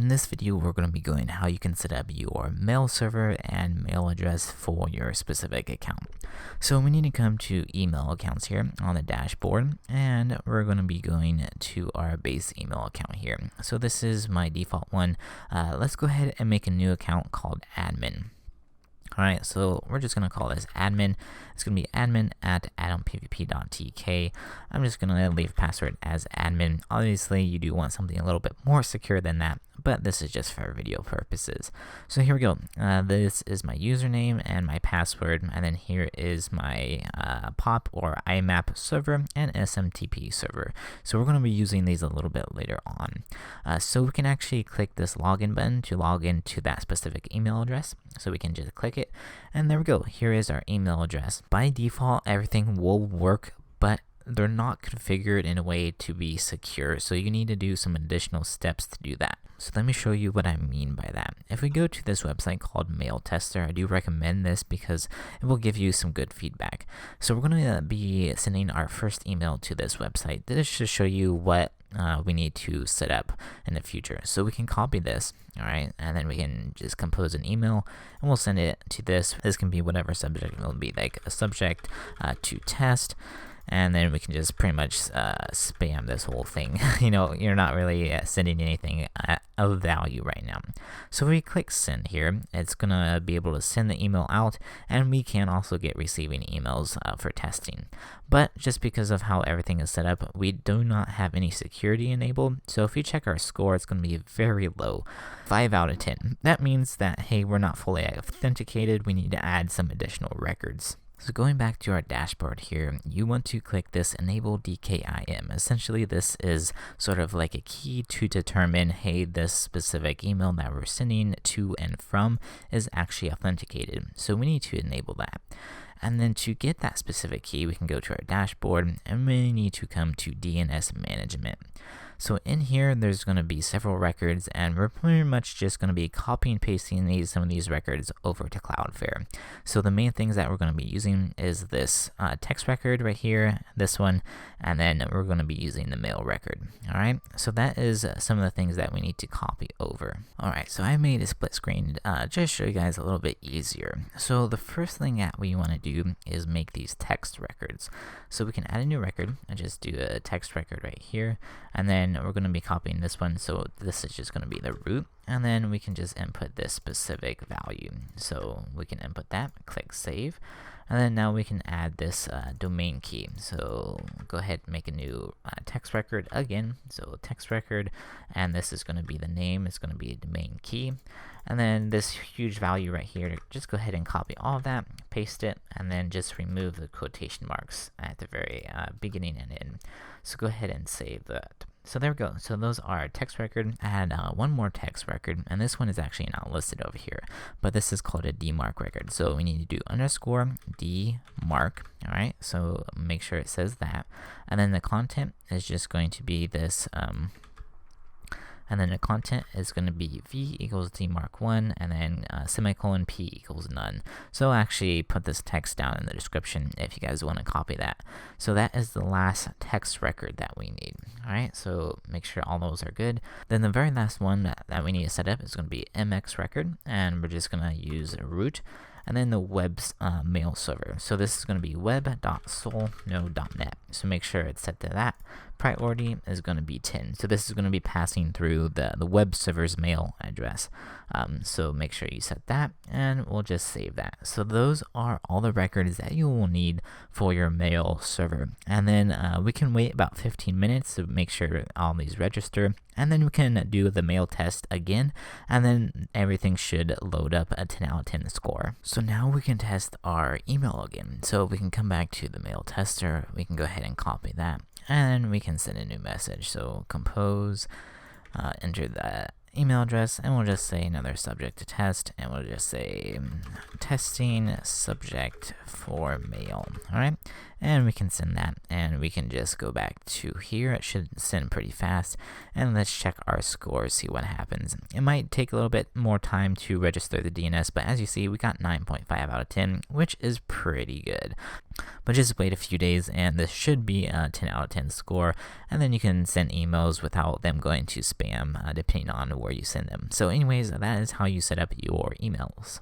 this video, we're going to be going how you can set up your mail server and mail address for your specific account. So we need to come to email accounts here on the dashboard, and we're going to be going to our base email account here. So this is my default one. Let's go ahead and make a new account called admin. Alright, so we're just going to call this admin. It's going to be admin@atompvp.tk. I'm just going to leave password as admin. Obviously, you do want something a little bit more secure than that, but this is just for video purposes. So here we go. This is my username and my password, and then here is my POP or IMAP server and SMTP server. So we're going to be using these a little bit later on. So we can actually click this login button to log into that specific email address. So we can just click it, and there we go. Here is our email address. By default, everything will work, but they're not configured in a way to be secure, so you need to do some additional steps to do that. So let me show you what I mean by that. If we go to this website called Mail Tester, I do recommend this because it will give you some good feedback. So we're going to be sending our first email to this website. This should show you what we need to set up in the future. So we can copy this, alright, and then we can just compose an email and we'll send it to this. This can be whatever subject it will be, like a subject to test. And then we can just pretty much spam this whole thing. You know, you're not really sending anything of value right now. So if we click send here, it's going to be able to send the email out, and we can also get receiving emails for testing. But just because of how everything is set up, we do not have any security enabled. So if you check our score, it's going to be very low, 5 out of 10. That means that, hey, we're not fully authenticated. We need to add some additional records. So going back to our dashboard here, you want to click this enable DKIM. Essentially, this is sort of like a key to determine, hey, this specific email that we're sending to and from is actually authenticated. So we need to enable that. And then to get that specific key, we can go to our dashboard and we need to come to DNS management. So in here, there's going to be several records, and we're pretty much just going to be copying and pasting some of these records over to Cloudflare. So the main things that we're going to be using is this text record right here, this one, and then we're going to be using the mail record. All right, so that is some of the things that we need to copy over. All right, so I made a split screen just to show you guys a little bit easier. So the first thing that we want to do is make these text records. So we can add a new record and just do a text record right here, and then we're going to be copying this one, so this is just going to be the root, and then we can just input this specific value. So we can input that, click save, and then now we can add this domain key. So go ahead and make a new text record again. So text record, and this is going to be the name, it's going to be a domain key. And then this huge value right here, just go ahead and copy all of that, paste it, and then just remove the quotation marks at the very beginning and end. So go ahead and save that. So there we go. So those are text record. I had one more text record, and this one is actually not listed over here, but this is called a DMARC record. So we need to do underscore DMARC. All right. So make sure it says that, and then the content is just going to be this. And then the content is going to be v equals dmark1, and then semicolon p equals none. So I'll actually put this text down in the description if you guys want to copy that. So that is the last text record that we need. Alright, so make sure all those are good. Then the very last one that we need to set up is going to be mx record, and we're just going to use root. And then the web's mail server. So this is going to be web.soulnode.net. So make sure it's set to that. Priority is going to be 10. So this is going to be passing through the web server's mail address. So make sure you set that, and we'll just save that. So those are all the records that you will need for your mail server. And then we can wait about 15 minutes to make sure all these register. And then we can do the mail test again, and then everything should load up a 10 out of 10 score. So now we can test our email again. So we can come back to the mail tester, we can go ahead and copy that, and we can send a new message. So compose, enter the email address, and we'll just say another subject to test, and we'll just say testing subject for mail. Alright, and we can send that, and we can just go back to here. It should send pretty fast, and let's check our score, see what happens. It might take a little bit more time to register the DNS, but as you see, we got 9.5 out of 10, which is pretty good. But just wait a few days and this should be a 10 out of 10 score, and then you can send emails without them going to spam, depending on where you send them. So anyways, that is how you set up your emails.